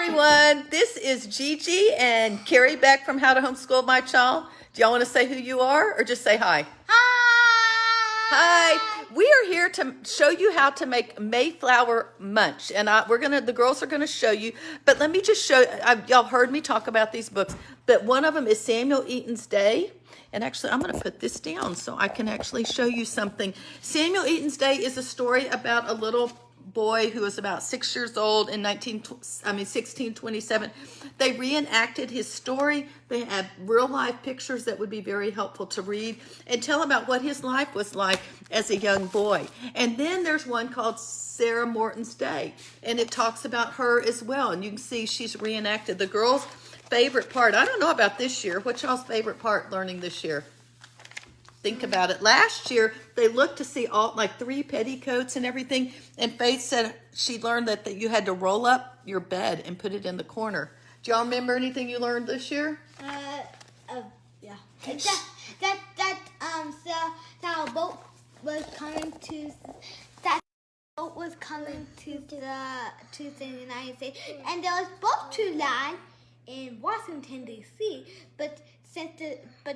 everyone. This is Gigi and Carrie back from How to Homeschool My Child. Do y'all want to say who you are or just say hi? Hi! Hi. We are here to show you how to make Mayflower Munch. And the girls are going to show you. But let me just show, y'all heard me talk about these books. But one of them is Samuel Eaton's Day. And actually, I'm going to put this down so I can actually show you something. Samuel Eaton's Day is a story about a little boy who was about 6 years old in 1627. They reenacted his story. They had real life pictures that would be very helpful to read and tell about what his life was like as a young boy. And then there's one called Sarah Morton's Day, and it talks about her as well. And you can see she's reenacted. The girls' favorite part, I don't know about this year. What's y'all's favorite part learning this year? Think about it. Last year, they looked to see all like 3 petticoats and everything. And Faith said she learned that you had to roll up your bed and put it in the corner. Do y'all remember anything you learned this year? Yeah. That boat was coming to the United States, and they were supposed to land in Washington D.C., but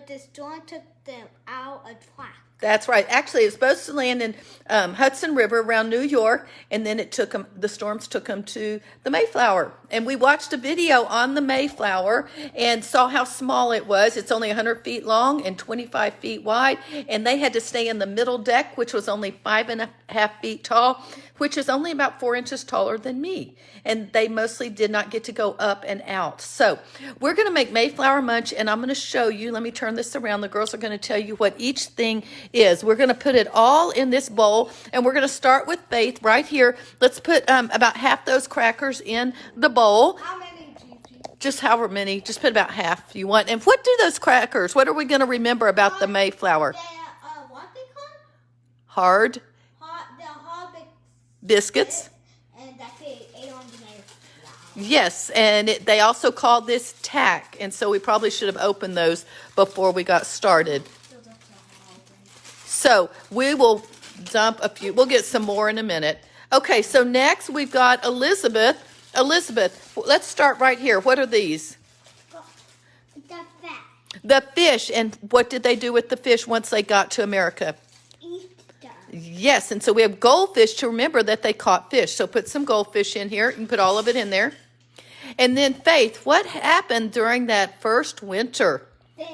the storm took them out of track. That's right. Actually, it's supposed to land in Hudson River around New York, and then the storms took them to the Mayflower. And we watched a video on the Mayflower and saw how small it was. It's only 100 feet long and 25 feet wide, and they had to stay in the middle deck, which was only 5.5 feet tall, which is only about 4 inches taller than me. And they mostly did not get to go up and out. So we're going to make Mayflower Munch, and I'm going to show you. Let me turn this around. The girls are going to tell you what each thing is. We're going to put it all in this bowl, and we're going to start with Faith right here. Let's put about half those crackers in the bowl. How many, Gigi? Just however many. Just put about half you want. And what do those crackers, what are we going to remember about the Mayflower? What they call? Hard The hard biscuits. And that they ate on the Mayflower. Yes, and they also call this tack, and so we probably should have opened those before we got started. So we will dump a few. We'll get some more in a minute. Okay, so next we've got Elizabeth. Elizabeth, let's start right here. What are these? The fat. The fish. And what did they do with the fish once they got to America? Eat them. Yes, and so we have goldfish to remember that they caught fish. So put some goldfish in here. You can put all of it in there. And then Faith, what happened during that first winter? It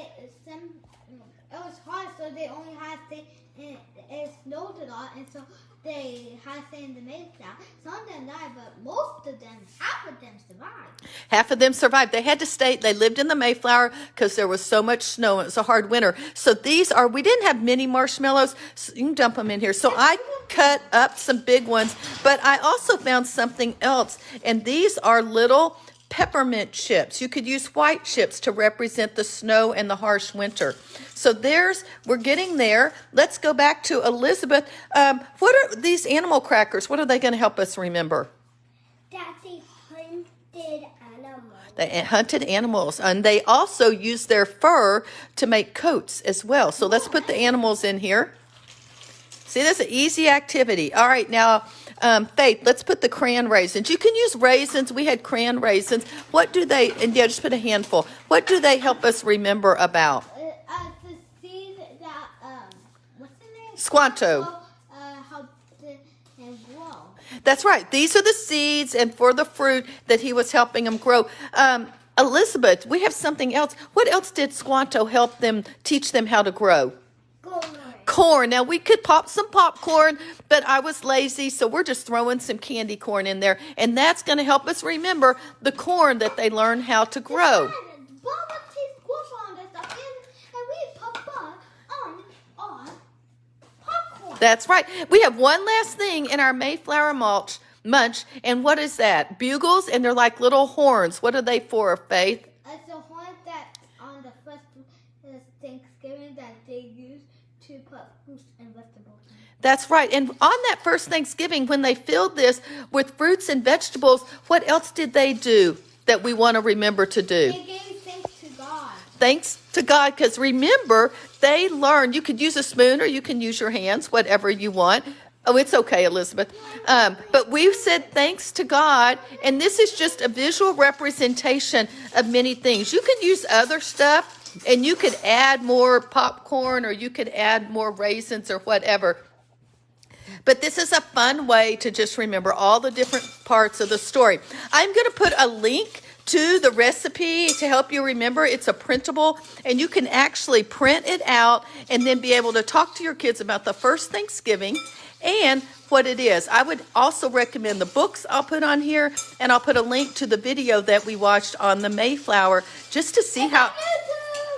was hard, so they only had to stay, and it snowed a lot, and so they had to stay in the Mayflower. Some of them died, but half of them survived. Half of them survived. They had to stay. They lived in the Mayflower because there was so much snow. It was a hard winter. So we didn't have mini marshmallows. So you can dump them in here. So I cut up some big ones, but I also found something else. And these are little peppermint chips. You could use white chips to represent the snow and the harsh winter. So we're getting there. Let's go back to Elizabeth. What are these animal crackers? What are they going to help us remember? That's a hunted animal. They hunted animals, and they also use their fur to make coats as well. So let's put the animals in here. See, that's an easy activity. All right, now, Faith, let's put the crayon raisins. You can use raisins. We had crayon raisins. Just put a handful. What do they help us remember about? The seed that, what's the name? Squanto. Helped him grow. That's right. These are the seeds and for the fruit that he was helping them grow. Elizabeth, we have something else. What else did Squanto help them, teach them how to grow? Corn. Now, we could pop some popcorn, but I was lazy, so we're just throwing some candy corn in there, and that's going to help us remember the corn that they learned how to grow. That's right. We have one last thing in our Mayflower Munch, and what is that? Bugles, and they're like little horns. What are they for, Faith? It's a horn that on the first Thanksgiving that they use to put fruits and vegetables in. That's right. And on that first Thanksgiving, when they filled this with fruits and vegetables, what else did they do that we want to remember to do? They gave thanks to God. Thanks to God, because remember, they learned, you could use a spoon or you can use your hands, whatever you want. Oh, it's okay, Elizabeth. But we've said thanks to God, and this is just a visual representation of many things. You can use other stuff, and you could add more popcorn, or you could add more raisins or whatever. But this is a fun way to just remember all the different parts of the story. I'm going to put a link to the recipe to help you remember. It's a printable, and you can actually print it out and then be able to talk to your kids about the first Thanksgiving and what it is. I would also recommend the books I'll put on here, and I'll put a link to the video that we watched on the Mayflower just to see how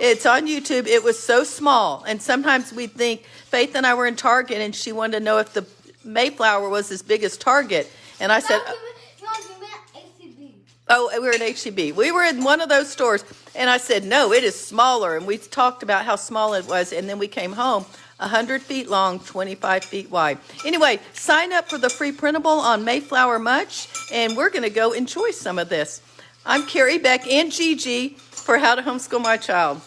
it's on YouTube. It was so small, and sometimes we think, Faith and I were in Target, and she wanted to know if the Mayflower was as big as Target, and I said, oh, we were at HEB. We were in one of those stores, and I said, no, it is smaller, and we talked about how small it was, and then we came home, 100 feet long, 25 feet wide. Anyway, sign up for the free printable on Mayflower Munch, and we're going to go enjoy some of this. I'm Carrie, Beck, and Gigi for How to Homeschool My Child.